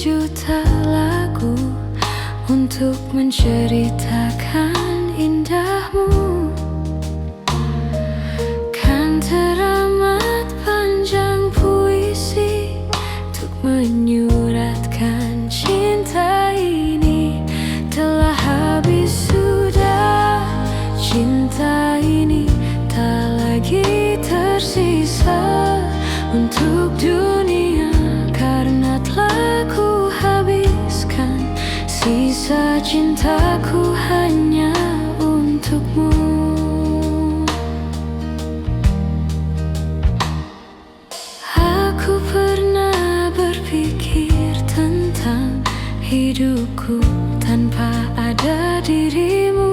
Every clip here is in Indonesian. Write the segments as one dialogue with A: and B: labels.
A: juta lagu untuk menceritakan indahmu. Kan teramat panjang puisi untuk menyuratkan cinta ini. Telah habis sudah cinta ini, tak lagi tersisa untuk dunia, karena telah ku habiskan sisa cintaku hanya untukmu. Aku pernah berpikir tentang hidupku tanpa ada dirimu.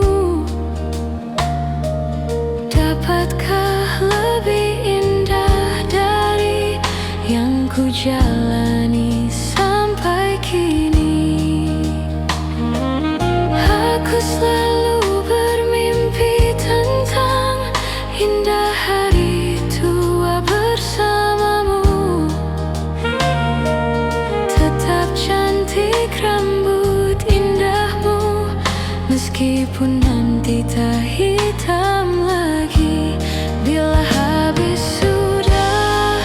A: Dapatkah lebih indah dari yang ku jalani sampai kini? Aku selalu bermimpi tentang indah hari tua bersamamu. Tetap cantik rambut indahmu, meskipun nanti tak hitam lagi. Bila habis sudah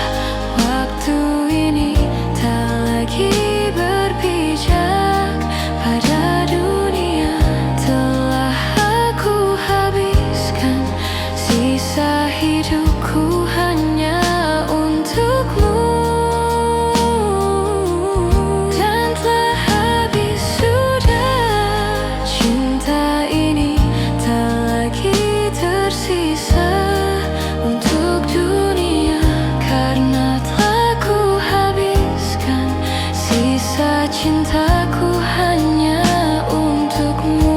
A: waktu ini, tak lagi berpijak pada dunia. Telah aku habiskan sisa hidupku hanya untukmu. Dan telah habis sudah cinta ini, tak lagi tersisa untuk dunia, karena telah ku habiskan sisa cintaku hanya untukmu.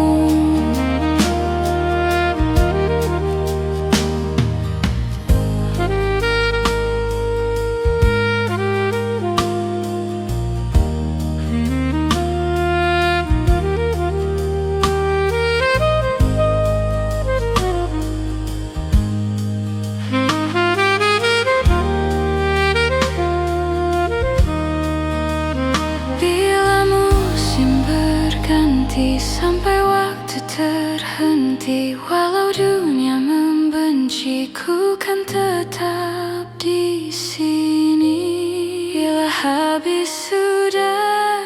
A: Bila musim berganti sampai waktu terhenti, walau dunia membenci, ku kan tetap di sini. Bila habis sudah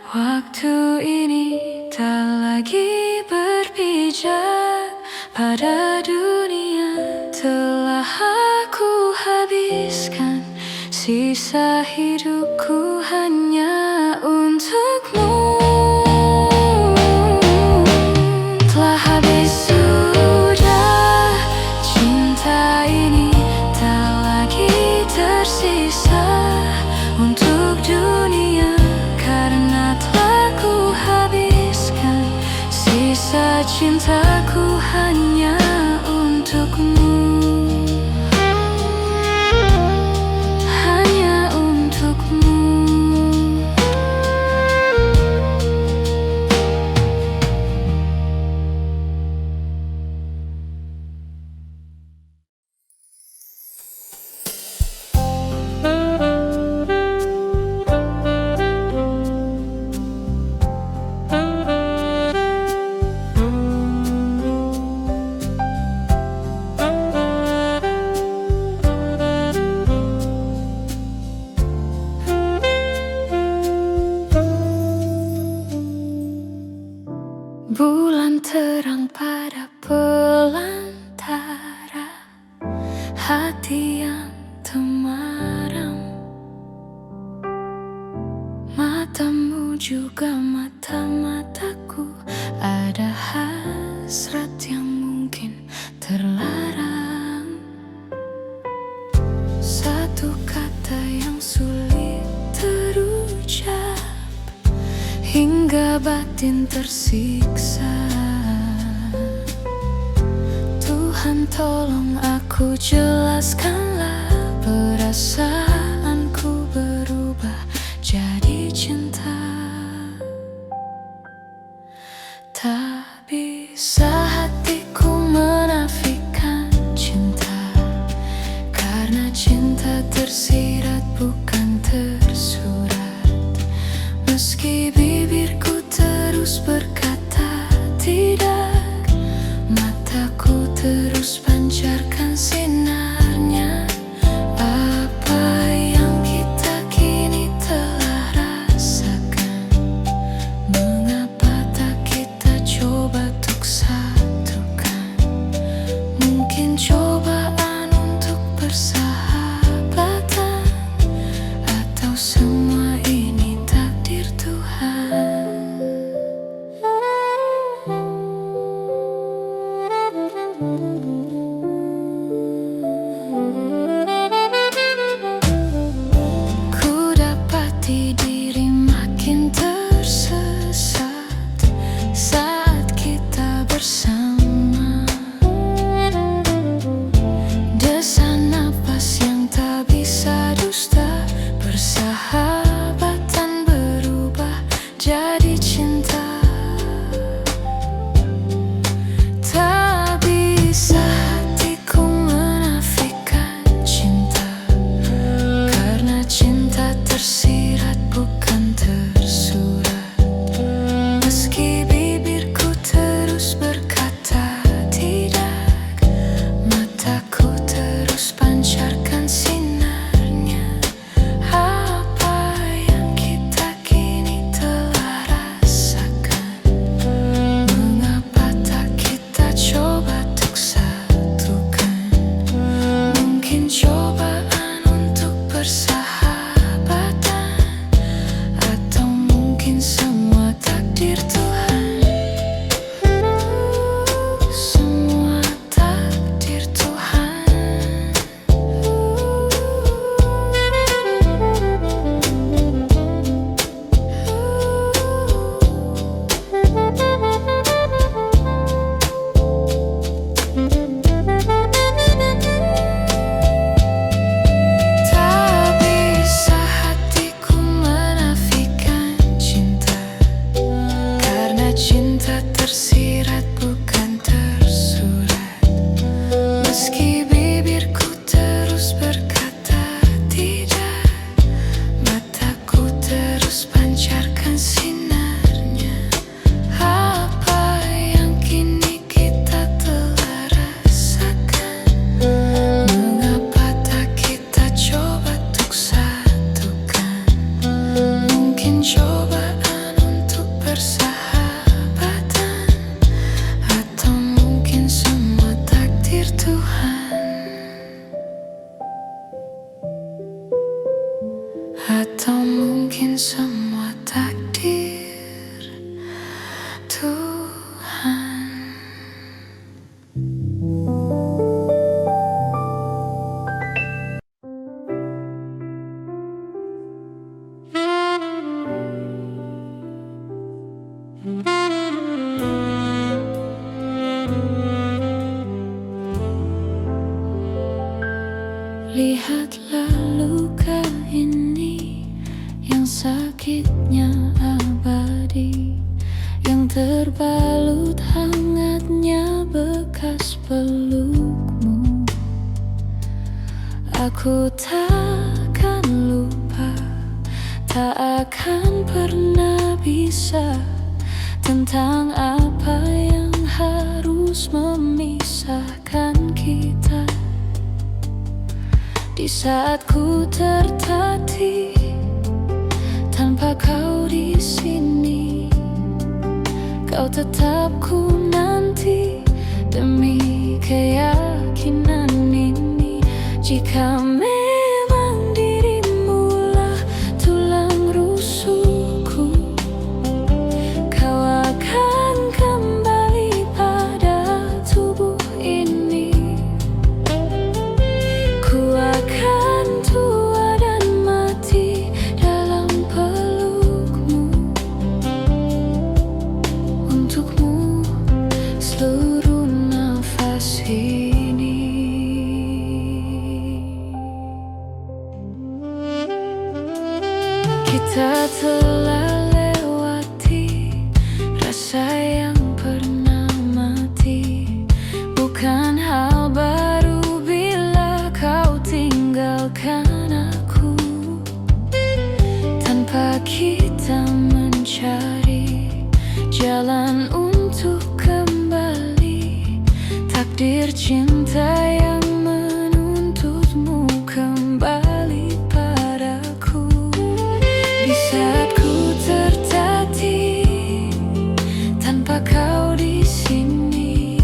A: waktu ini, tak lagi berpijak pada dunia. Telah aku habiskan sisa hidupku hanya untukmu. Telah habis sudah cinta ini, tak lagi tersisa untuk dunia, karena telah ku habiskan sisa cintaku hanya untukmu. Hanya untukmu. Bulan terang pada belantara hati yang temaram. Matamu juga mata-mataku, ada hasrat yang mungkin terlarang. Satu kata yang sulit terucap, hingga batin tersiksa. Tuhan tolong aku, jelaskanlah perasaanku berubah jadi cinta. Tak bisa hatiku menafikan cinta, karena cinta tersirat bukan tersurat. Atau mungkin semua takdir Tuhan. Lihatlah luka ini yang sakitnya abadi, yang terbalut hangatnya bekas pelukmu. Aku takkan lupa, tak akan pernah bisa, tentang apa yang harus memisahkan kita. Di saat ku tertatih tanpa kau di sini, kau tetap ku nanti demi keyakinan ini. Jika memang dirimulah tulang rusukku, kau akan kembali pada tubuh ini. Ku akan tua dan mati dalam pelukmu. Untukmu seluruh nafas ini. Kita telah lewati rasa yang pernah mati. Bukan hal baru bila kau tinggalkan aku, tanpa kita mencari jalan untuk kembali. Takdir cinta yang menuntutmu kembali padaku. Di saat ku tertatih tanpa kau di sini,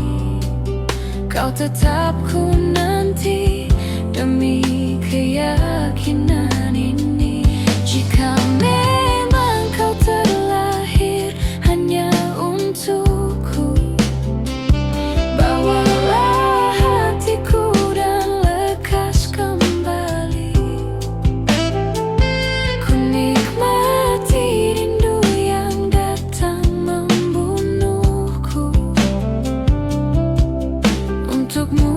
A: kau tetap ku nanti demi keyakinan ini. Jika memang kau terlahir hanya untukku, bawalah hatiku dan lekas kembali. Ku nikmati rindu yang datang membunuhku. Untukmu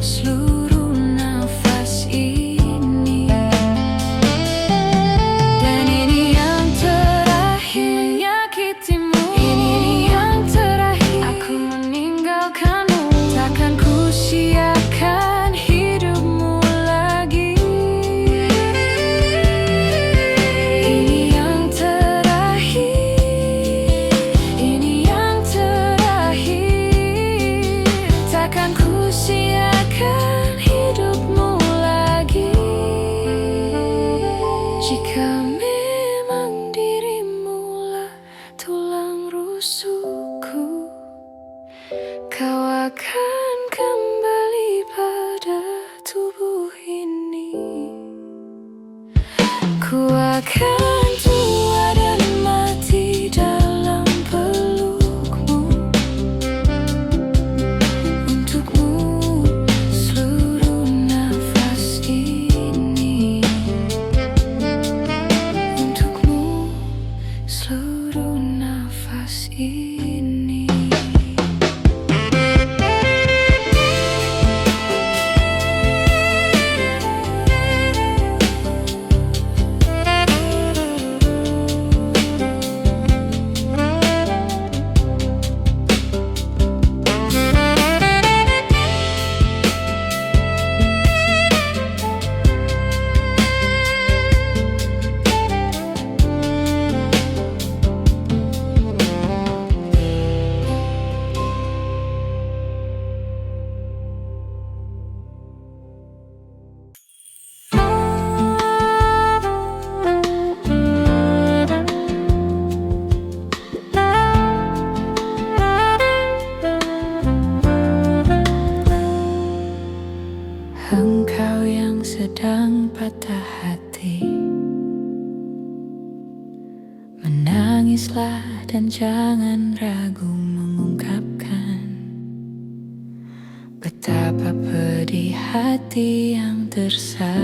A: seluruh nafas ini. Dan ini yang terakhir menyakitimu. Ini yang terakhir aku meninggalkanmu. Takkan ku siapkan hidupmu lagi. Ini yang terakhir, ini yang terakhir. Takkan ku siapkan hidupmu lagi. Jika memang dirimulah tulang rusukku, kau akan kembali pada tubuh ini. Ku akan tua dan mati dalam pelukmu. Untukmu seluruh nafas ini. Untukmu seluruh nafas ini. Engkau yang sedang patah hati, tangislah dan jangan ragu mengungkapkan betapa pedih hati yang tersakiti,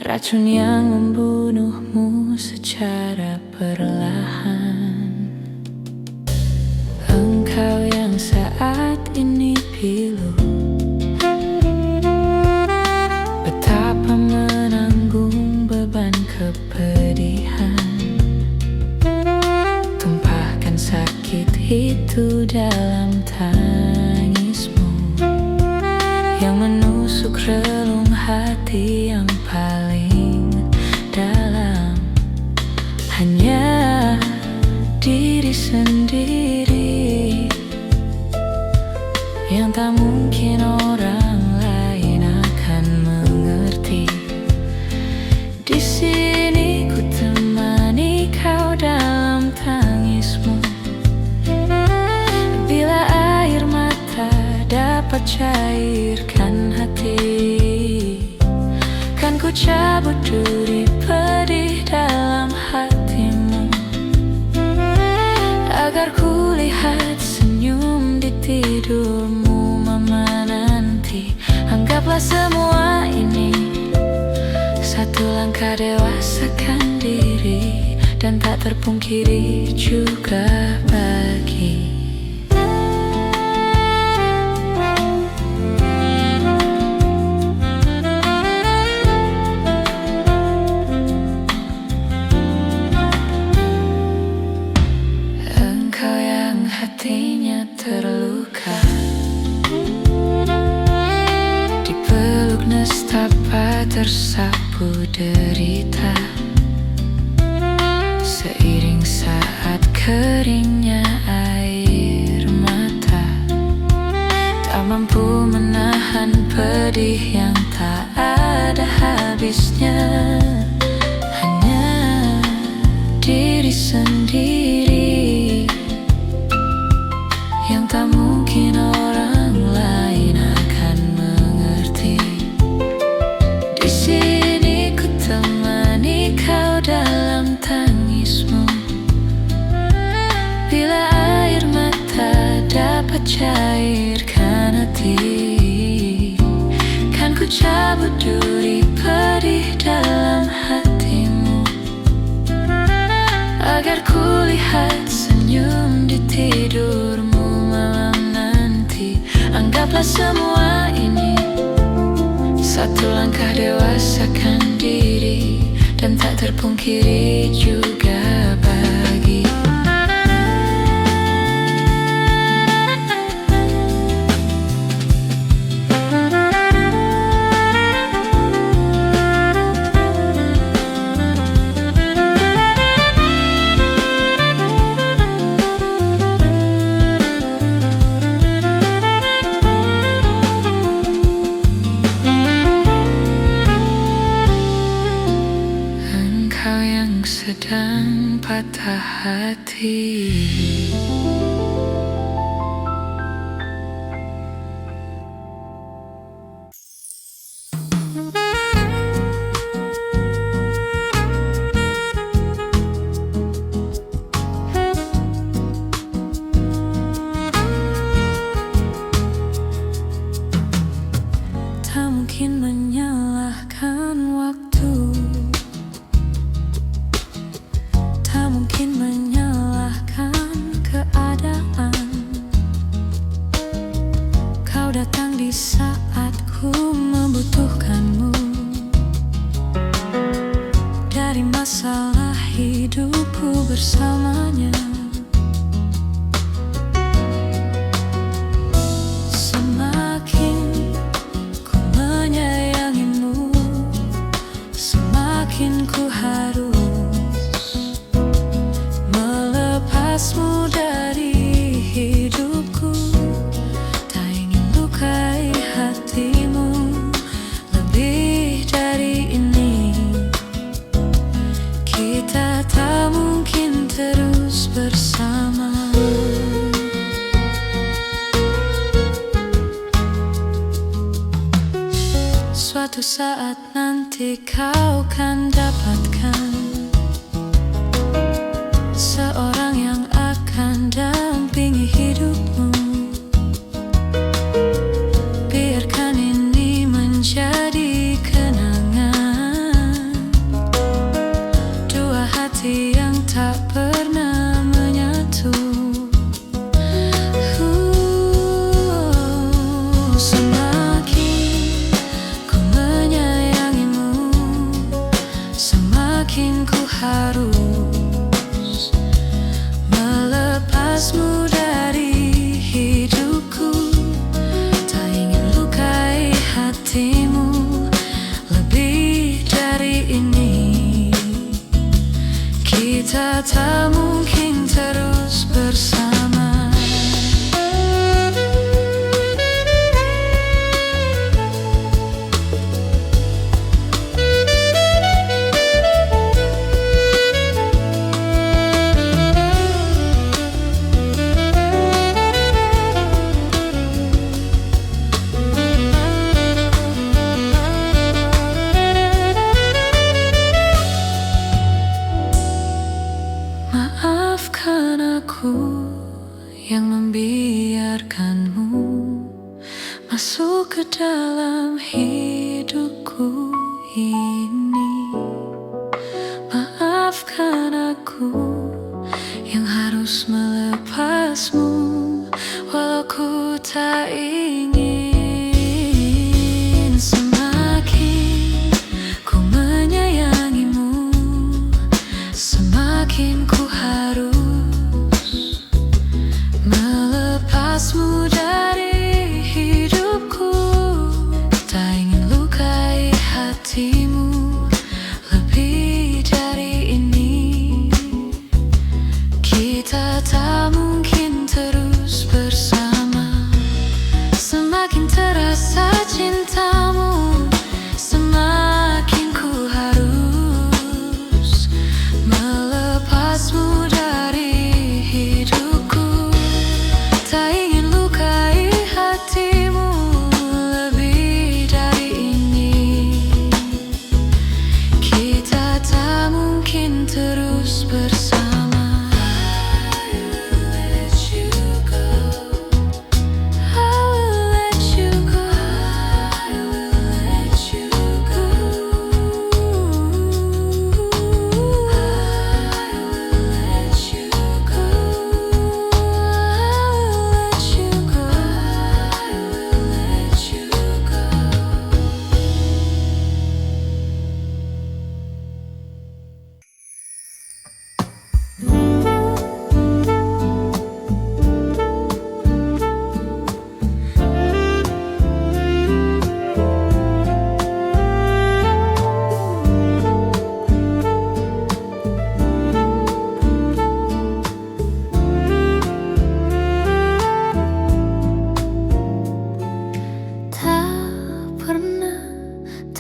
A: racun yang membunuhmu secara perlahan. Engkau yang saat ini pilu, betapa menanggung beban kepedihan. Tumpahkan sakit itu dalam tangismu yang menusuk relung hati yang paling dalam. Hanya diri sendiri yang tak mungkin orang lain akan mengerti. Di sini ku temani kau dalam tangismu. Bila air mata dapat cairkan hati, kan ku cabut duri pedih dalam hatimu, agar ku lihat senyum di tidurmu. Mama nanti, anggaplah semua ini satu langkah dewasakan diri, dan tak terpungkiri juga bagi engkau yang hatinya terluka, dipeluk nestapa tersapu derita, seiring saat keringnya air mata, tak mampu menahan pedih yang tak ada habisnya. Hanya diri sendiri yang tak mungkin orang lain akan mengerti. Di sini ku temani kau dalam tangismu. Bila air mata dapat cairkan hati, kan ku cabut duri pedih dalam hatimu, agar ku lihat senyum di tidurmu malam nanti. Anggaplah semua ini satu langkah dewasakan diri, dan tak terpungkiri juga bagi sedang patah hati. Tak mungkin menyalahkan waktu, tak mungkin menyalahkan keadaan. Kau datang di saat ku membutuhkanmu. Dari masalah hidupku bersamanya, semakin ku menyayangimu, semakin ku harus melepasmu dari hidupku. Tak ingin lukai hatimu lebih dari ini. Kita tak mungkin terus bersama. Suatu saat nanti kau kan dapatkan harus melepasmu dari hidupku. Tak ingin lukai hatimu lebih dari ini. Kita tak mungkin terus bersama. Maafkan aku yang membiarkanmu masuk ke dalam hidupku ini. Maafkan aku yang harus melepasmu walau ku tak ingin. Semakin ku menyayangimu, semakin ku harus melepasmu dari hidupku. Tak ingin lukai hatimu lebih dari ini. Kita tak mungkin terus bersama. Semakin terasa cintamu, semakin ku harus melepasmu dari hidupku. Tak ingin lukai hatimu lebih dari ini. Kita tak mungkin terus bersama.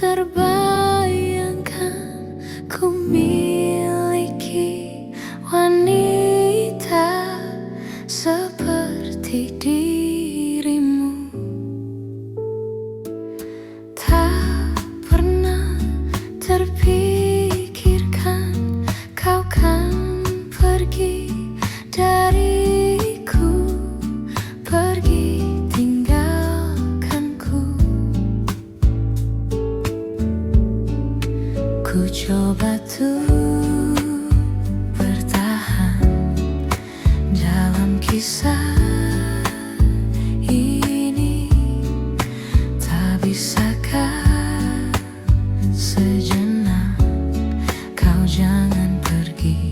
A: Terbayangkan ku miliki wanita seperti dirimu. Tak pernah terpikirkan kau kan pergi dariku, pergi tinggalkanku. Ku coba tuh bertahan dalam kisah ini. Tak bisakah sejenak kau jangan pergi.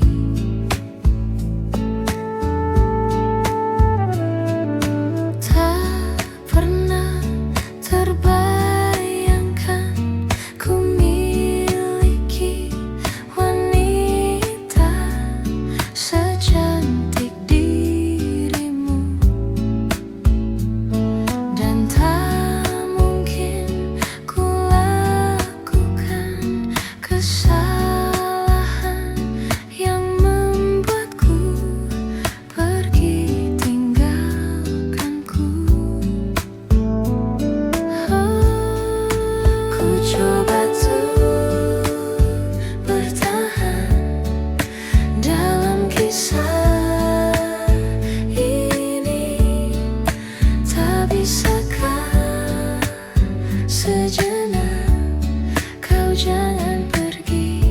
A: Tak pernah terbayangkan ku miliki wanita secantik dirimu. Dan tak mungkin ku lakukan kesalahan yang membuatku pergi tinggalkanku. Ku coba tuh bertahan dalam kisah ini. Tak bisakah sejenak kau jangan pergi.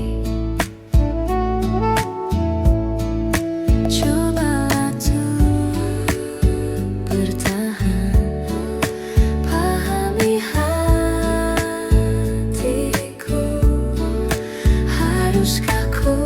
A: Cobalah tuh bertahan, pahami hatiku. Haruskah ku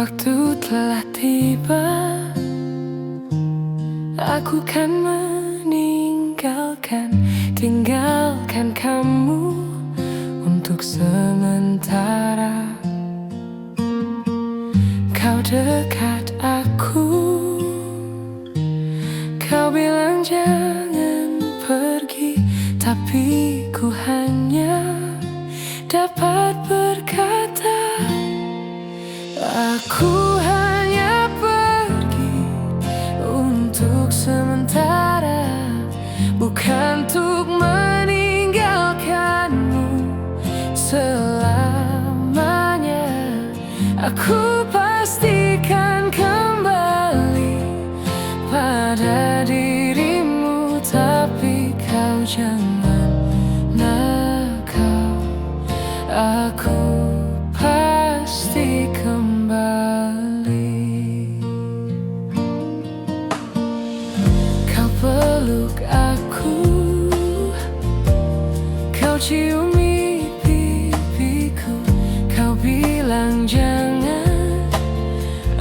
A: Waktu telah tiba, aku kan tinggalkan kamu untuk sementara. Kau dekat aku, kau bilang jangan pergi, tapi ku hanya dapat berkata, aku hanya pergi untuk sementara, bukan untuk meninggalkanmu selamanya. Aku pastikan kembali pada dirimu, tapi kau jangan nakal. Aku pasti kembali. Kau peluk aku, kau ciumi pipiku, kau bilang jangan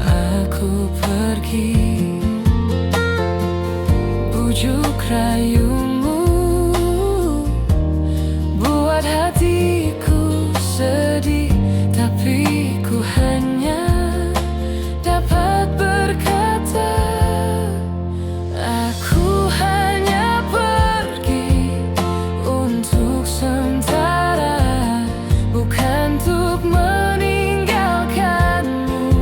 A: aku pergi. Bujuk rayumu buat hatiku sedih, tapi ku hanya dapat berkata, aku hanya pergi untuk sementara, bukan untuk meninggalkanmu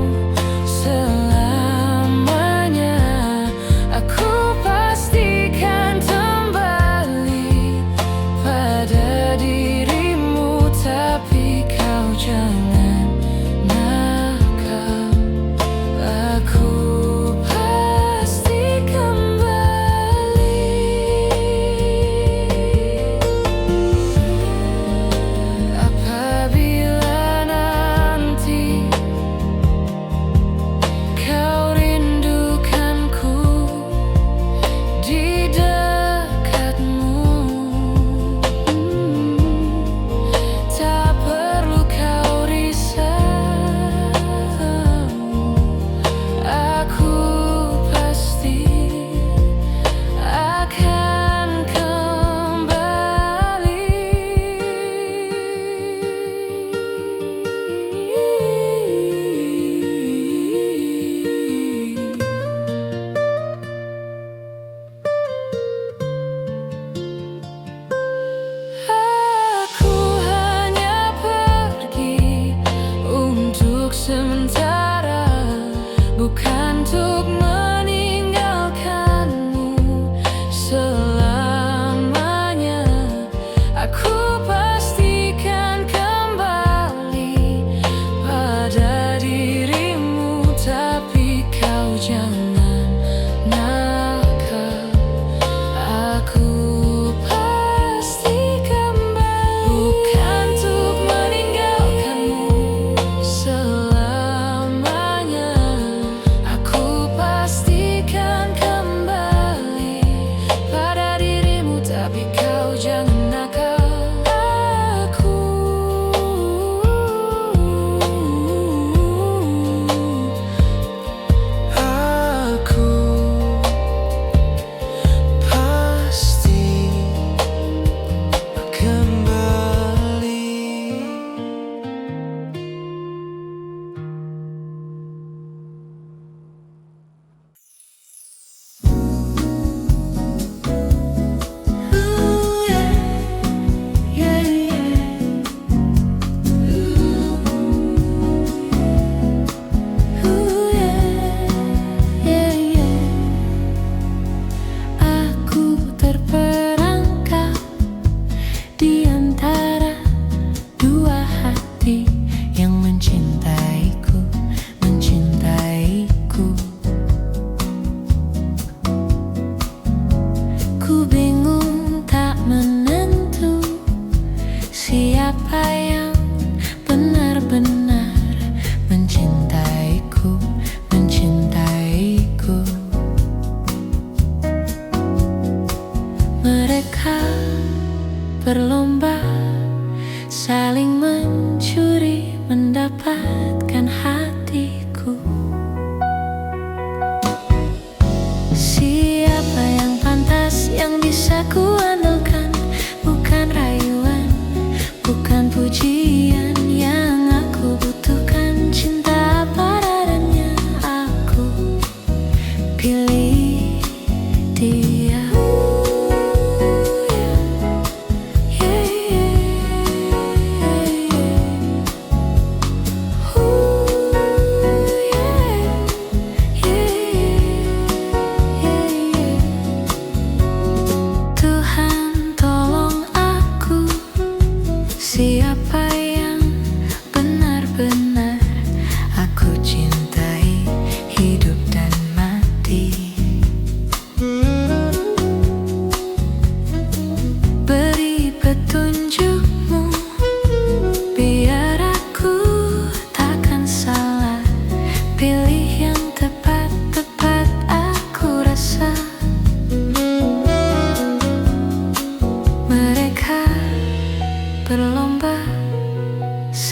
A: selamanya. Aku pastikan kembali pada dirimu, tapi kau jangan nakal. Aku pasti kembali. Apabila nanti kau rindukanku di dekatmu, tak perlu kau risau.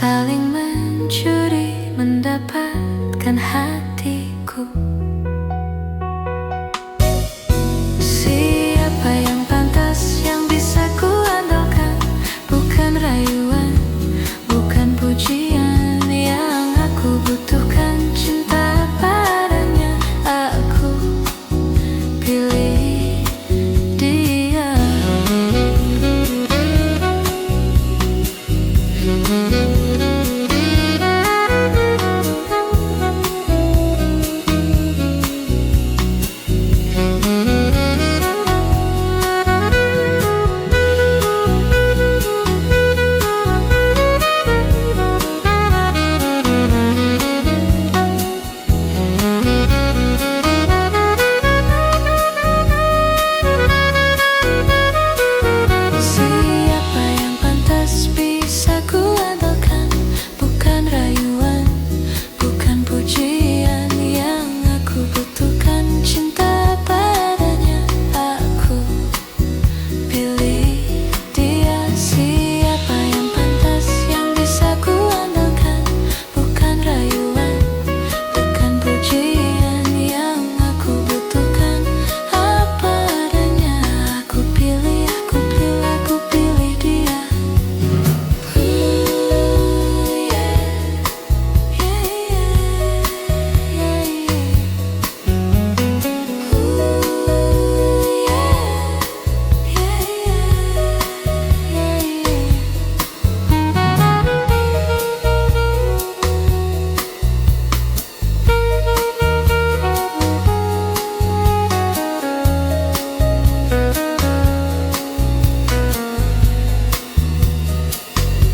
A: saling mencuri mendapatkan hatiku. Siapa yang pantas yang bisa ku andalkan? Bukan rayuan, bukan pujian, yang aku butuhkan cinta padanya. Aku pilih dia. Siapa yang pantas bisa ku andalkan? Bukan rayuan, bukan pujian, yang aku butuhkan cinta padanya. Aku pilih dia. Siapa yang pantas yang bisa ku andalkan? Bukan rayuan, bukan pujian, yang aku butuhkan apa adanya. Aku pilih, aku pilih, aku pilih dia.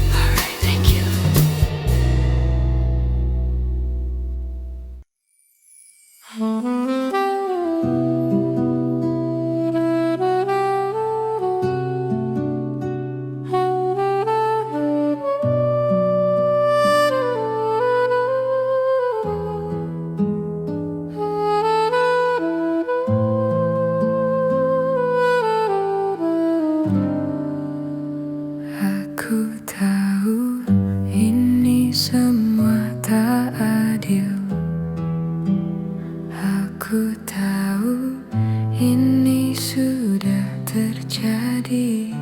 A: Alright, thank you. Aku tahu ini semua tak adil. Aku tahu ini sudah terjadi.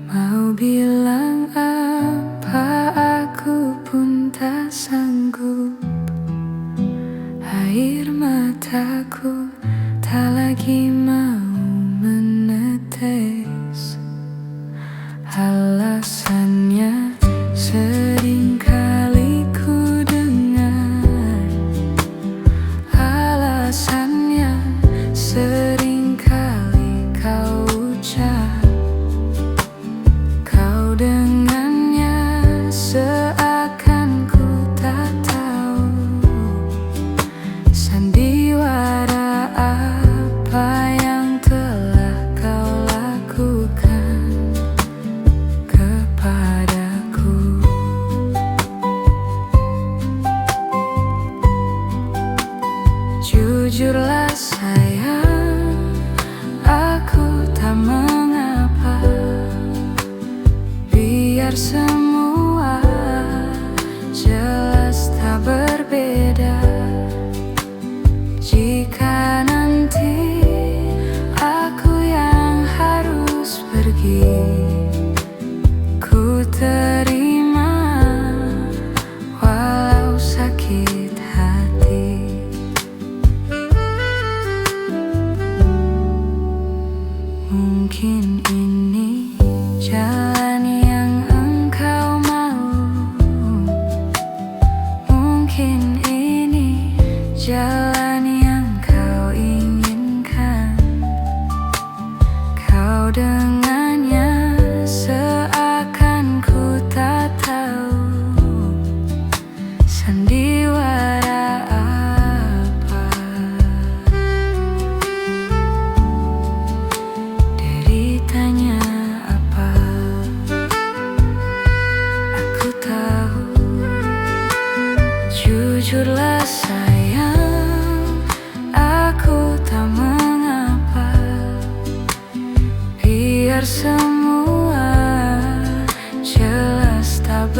A: Mau bilang apa, aku pun tak sanggup. Air mataku tak lagi mau menetes. Alasannya sering kali ku dengar. Alasannya sering kali kau ucap. Kau dengannya seakan ku tak tahu sandiwara apa yang telah kau lakukan kepadaku. Jujurlah sayang, aku tak mengapa. Biar semua jelas tak berbeda. Jika nanti aku yang harus pergi, ku terima walau sakit hati. Mungkin ini jalan yang engkau mau. Mungkin ini jalan yang kau inginkan. Kau dengannya seakan ku tak tahu sandiwara apa. Deritanya apa, aku tahu. Jujurlah sayang, aku tak mengapa. Biar semua jelas tak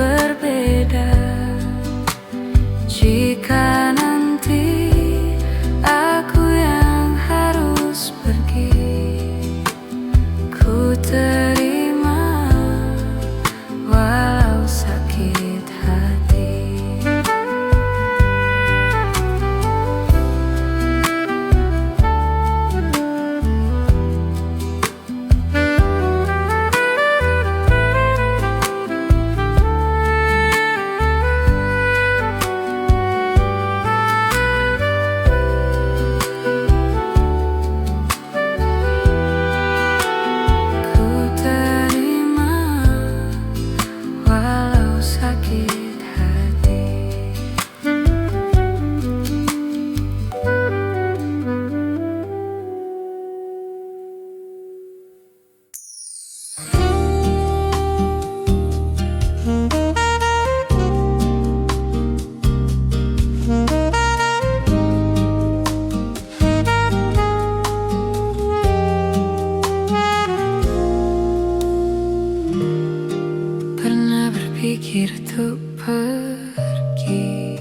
A: berpikir untuk pergi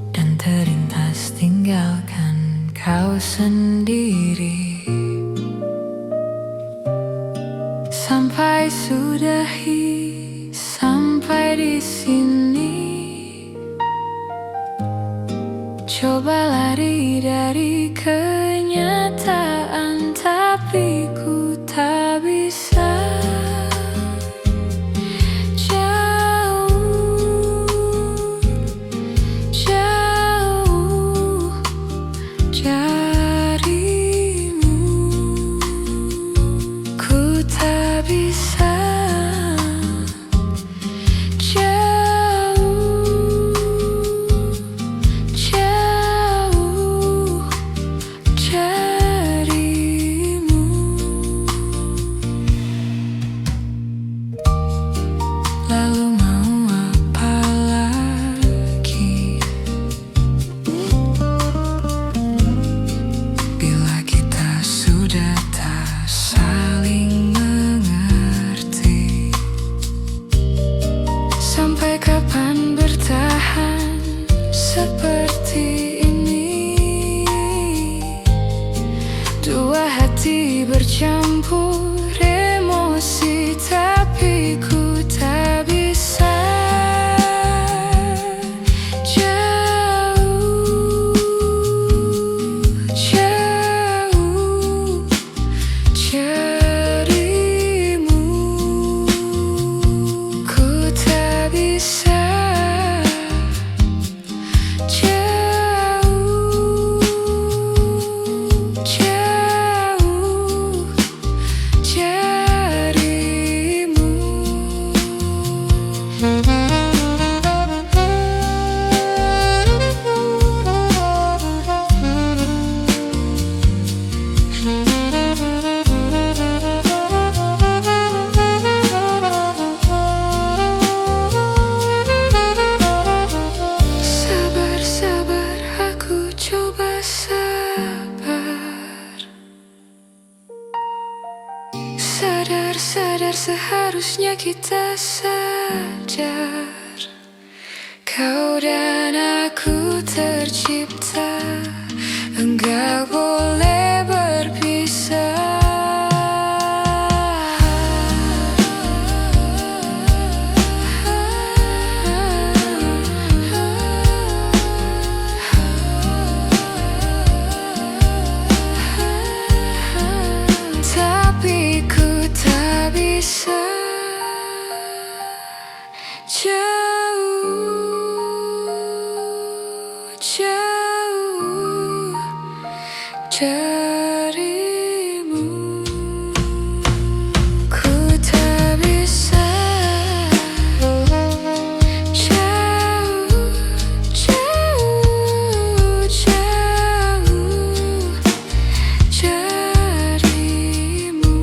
A: dan terlintas tinggalkan kau sendiri. Sampai sudahi sampai di sini. Coba lari dari kenyataan, tapi ku tak bisa. Jauh, jauh darimu, ku tak bisa. Lalu mau apa lagi bila kita sudah tak saling mengerti? Sampai kapan bertahan seperti ini? Dua hati bercampur emosi, tapi ku tak bisa. Jauh, jauh darimu, ku tak bisa. Jauh, jauh darimu. Sabar, sabar, aku coba sabar. Sadar, sadar, seharusnya kita sadar. Kau dan aku tercipta, enggak boleh berpisah. Tapi ku tak bisa. Jauh, jauh darimu, ku tak bisa. Jauh, jauh, jauh darimu.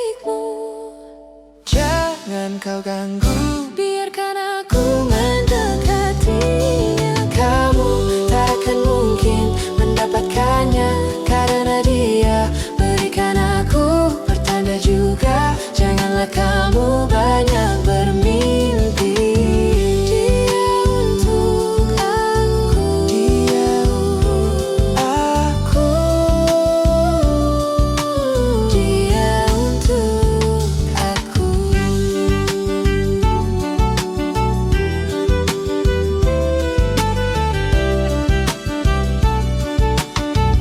A: milikmu.
B: Jangan kau ganggu,
A: Biarkan aku mendekatinya.
B: kamu tak akan mungkin mendapatkannya, karena dia berikan aku pertanda juga. Janganlah kamu banyak bermimpi.
A: Dia untuk aku,
B: Dia untuk aku,
A: dia untuk aku.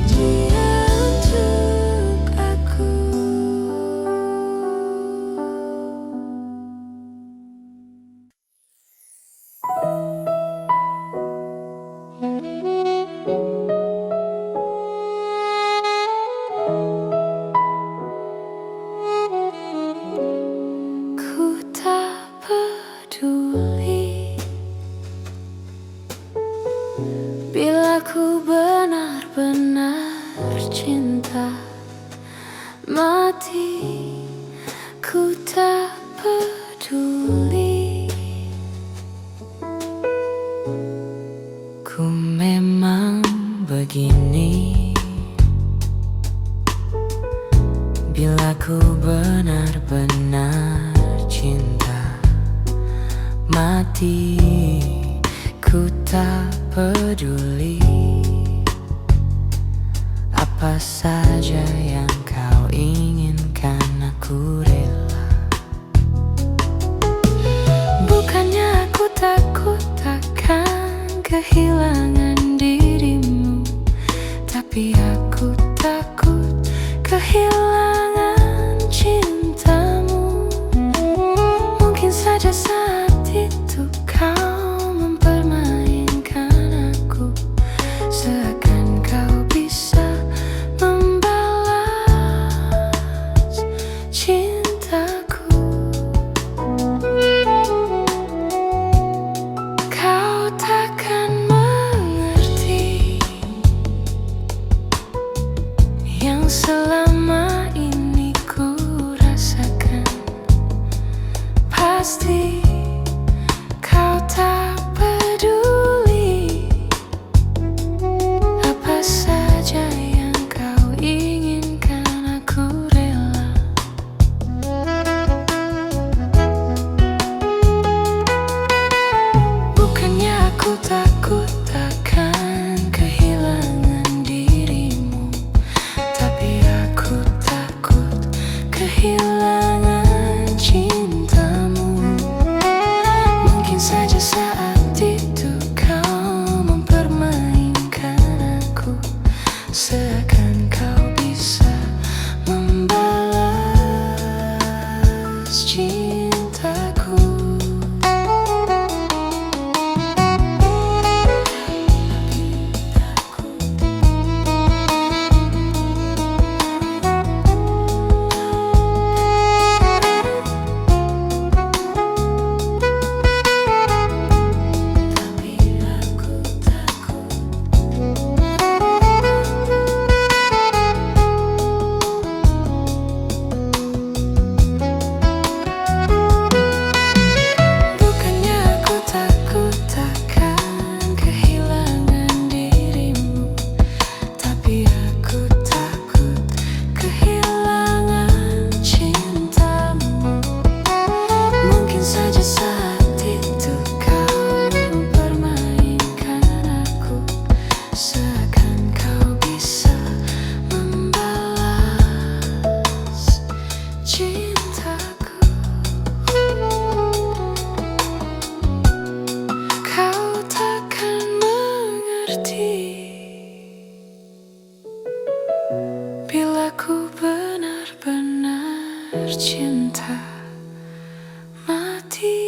A: Dia untuk aku. Ku tak peduli bila ku benar-benar cinta mati. Ku tak peduli.
B: ku memang begini. Bila ku benar-benar cinta mati, ku tak peduli apa saja yang kau inginkan, aku rela.
A: Bukannya aku takut akan kehilangan dirimu, tapi aku takut kehilangan cintamu. Mungkin saja saat itu kau mempermainkan aku, seakan kau bisa membalas cintaku. Kau takkan mengerti yang selama ini ku rasakan. Pasti kau tak peduli apa saja yang kau inginkan, aku rela. Bukannya aku takut akan kehilangan dirimu, tapi aku takut kehilangan cintamu. Mungkin saja saat itu kau mempermainkan aku, seakan kau bisa membalas cintaku. Bukannya aku takut akan kehilangan dirimu, tapi aku takut kehilangan cintamu. Mungkin saja saat itu kau mempermainkan aku, seakan kau bisa membalas cintaku. Kau takkan mengerti bila ku benar-benar cinta mati.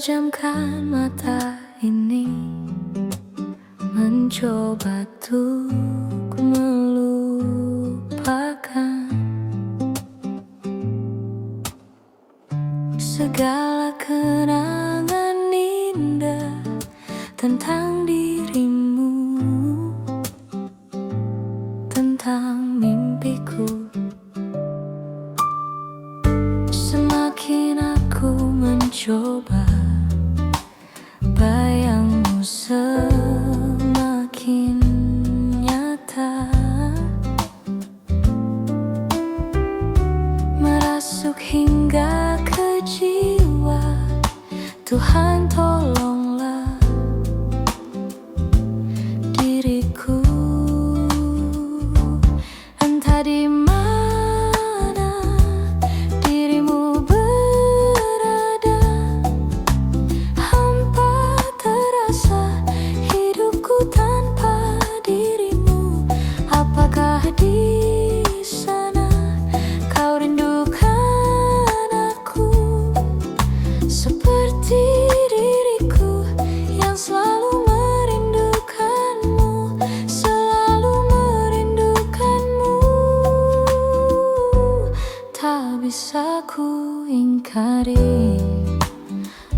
A: pejamkan mata ini, mencoba untuk melupakan segala kenangan indah tentang dirimu, tentang mimpiku. Semakin aku mencoba, bayangmu semakin nyata, merasuk hingga ke jiwa. Tuhan tolonglah diriku, entah di mana dirimu berada. Hampa terasa hidupku tanpa dirimu. Apakah di sana kau rindukan aku seperti diriku yang selalu merindukanmu, selalu merindukanmu. Tak bisa ku ingkari,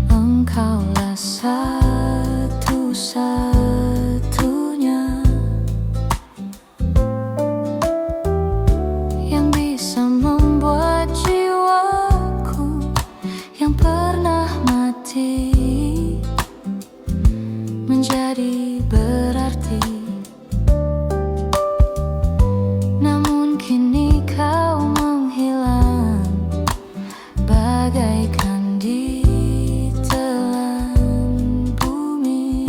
A: engkaulah satu-satunya yang bisa membuat jiwaku yang pernah mati menjadi berarti. Namun kini kau menghilang bagaikan ditelan bumi.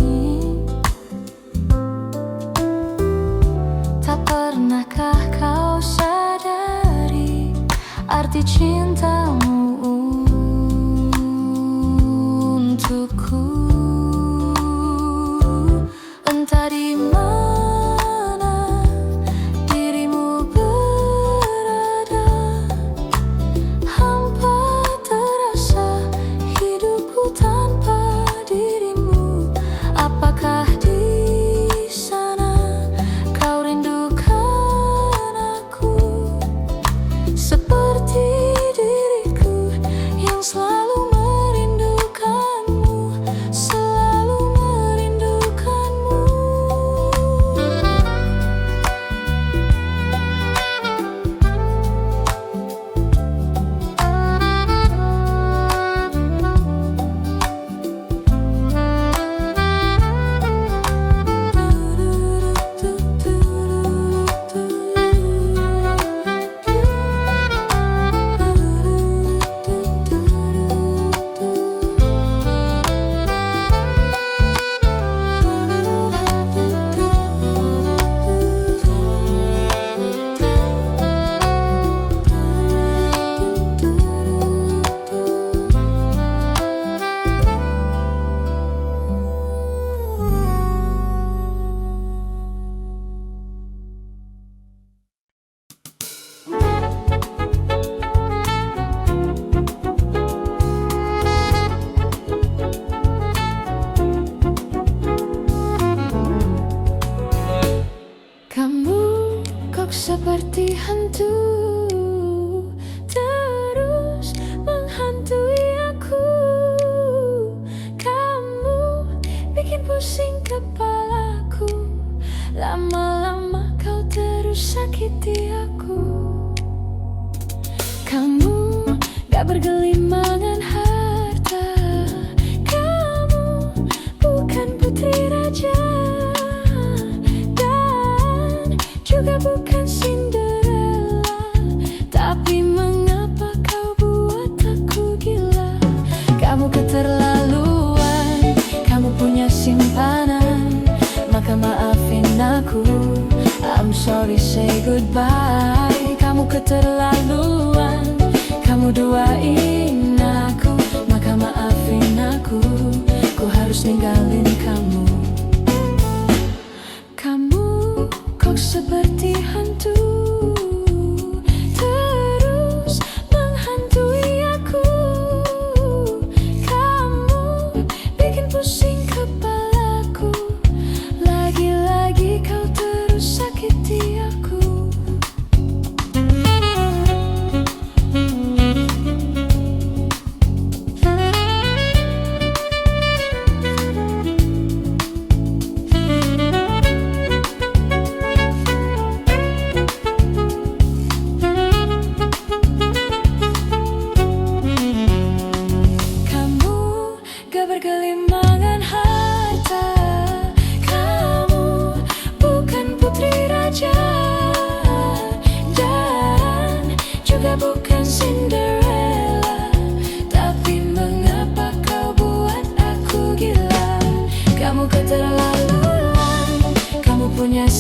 A: Tak pernahkah kau sadari arti cintamu untukku? Entah di mana dirimu berada, hampa terasa hidupku tanpa dirimu. Apakah di sana kau rindukan aku seperti diriku yang selalu merindukanmu, selalu merindukanmu. Kamu kok seperti hantu, terus menghantui aku. Kamu bikin pusing kepalaku, lama-lama kau terus sakiti aku. Kamu gak bergelimangan harta, kamu bukan putri raja, juga bukan Cinderella. Tapi mengapa kau buat aku gila? Kamu keterlaluan, kamu punya simpanan, maka maafin aku. I'm sorry, say goodbye. Kamu keterlaluan, kamu duain aku, maka maafin aku. Ku harus ninggalin kamu. Kamu kok seperti hantu, terus menghantui aku. Kamu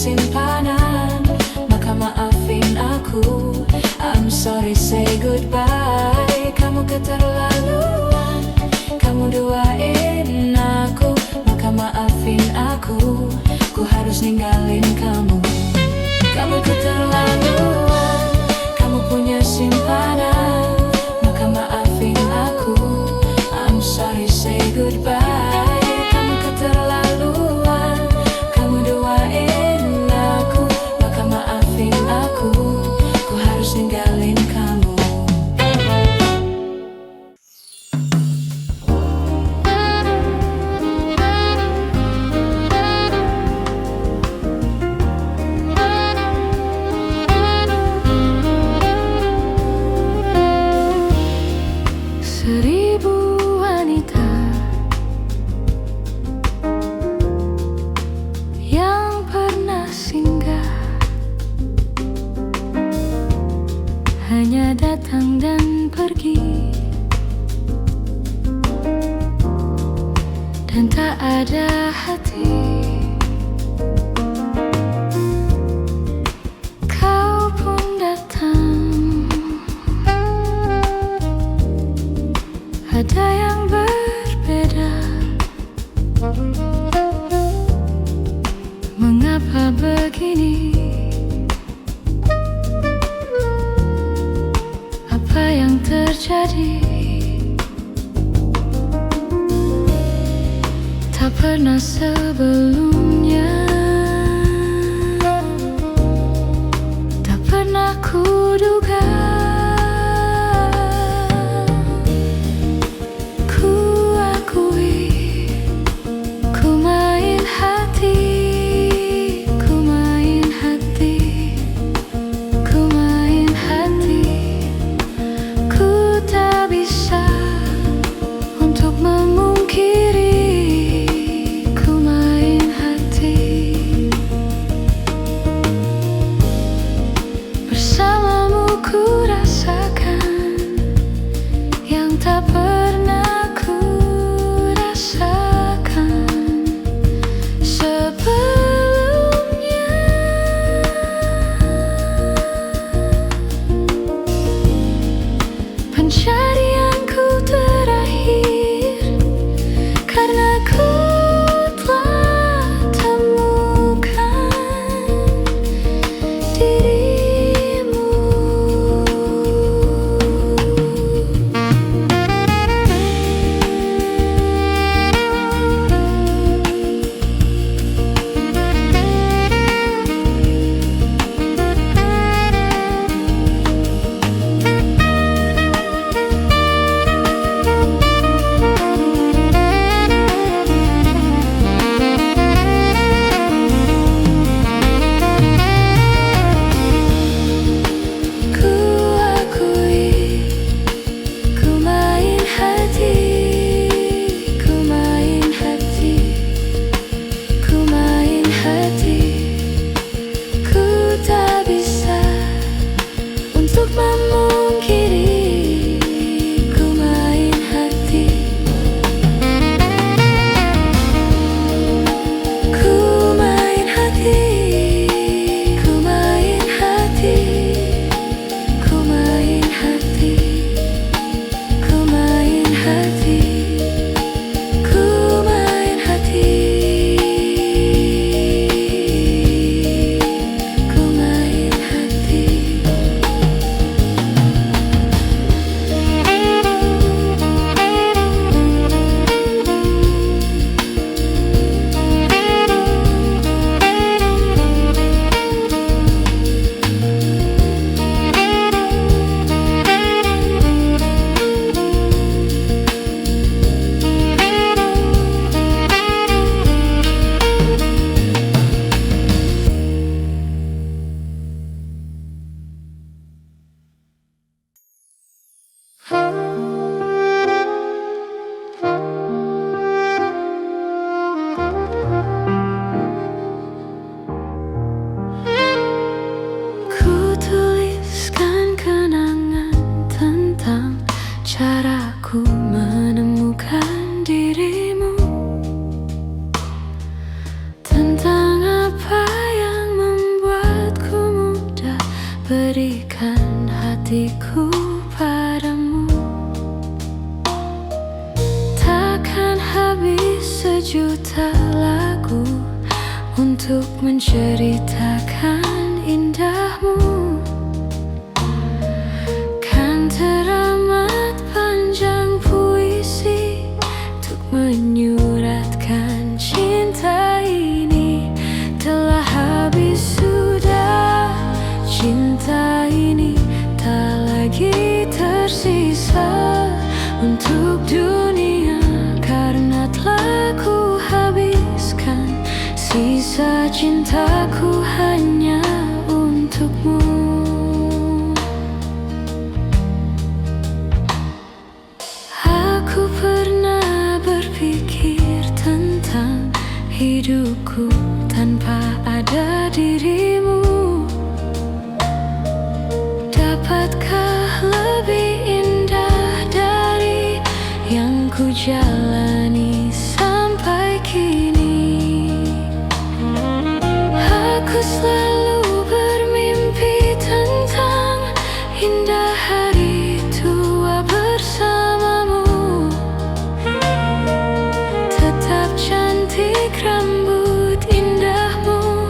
A: simpanan, maka maafin aku. I'm sorry, say goodbye. Kamu keterlaluan, kamu duain aku, maka maafin aku. Ku harus ninggalin kamu. Kamu keterlaluan, kamu punya simpanan, maka maafin aku. I'm sorry, say goodbye. Kamu keterlaluan, kamu duain aku, maka maafin aku. Ku harus ninggalin kamu.
C: Seribu wanita yang pernah singgah hanya datang dan pergi, dan tak ada hati. Kau pun datang, ada yang berbeda. Mengapa begini? Apa yang terjadi? Tak pernah sebelumnya, tak pernah kuduga. berikan hatiku padamu. Takkan habis sejuta lagu untuk menceritakan indahmu. Kan teramat panjang puisi untuk menyuratkan cinta ini. Telah habis sudah cinta ini, tak lagi tersisa untuk dunia, karena telah ku habiskan sisa cintaku hanya untukmu. Aku pernah berpikir tentang hidupku tanpa ada dirimu. Dapatkah lebih indah dari yang ku jalani sampai kini? Aku selalu bermimpi tentang indah hari tua bersamamu. Tetap cantik rambut indahmu,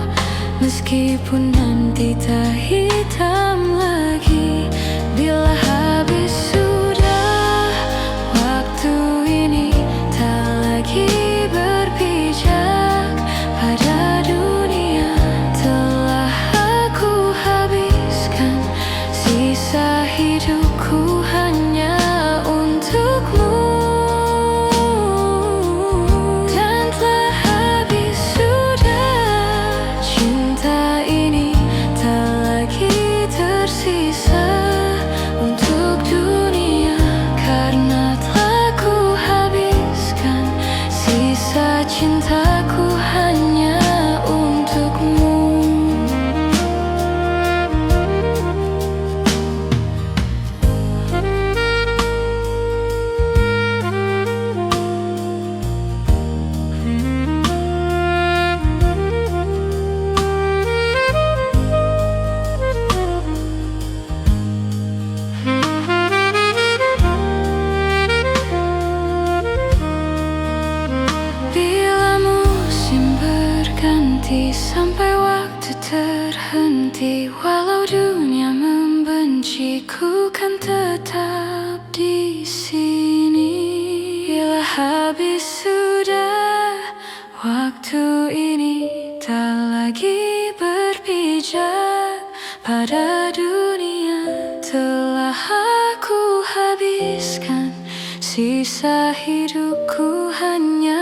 C: meskipun nanti tak hitam lagi. Bila habis sudah waktu ini, tak lagi berpijak pada dunia. Telah aku habiskan sisa hidupku hanya untukmu. Dan telah habis sudah cinta ini, tak lagi tersisa untuk dunia, karena telah ku habiskan sisa cintaku hanya untukmu. Bila musim berganti sampai waktu terhenti, walau dunia membenciku kan tetap di sini. Bila habis sudah waktu ini, tak lagi berpijak pada dunia. Telah aku habiskan sisa hidupku hanya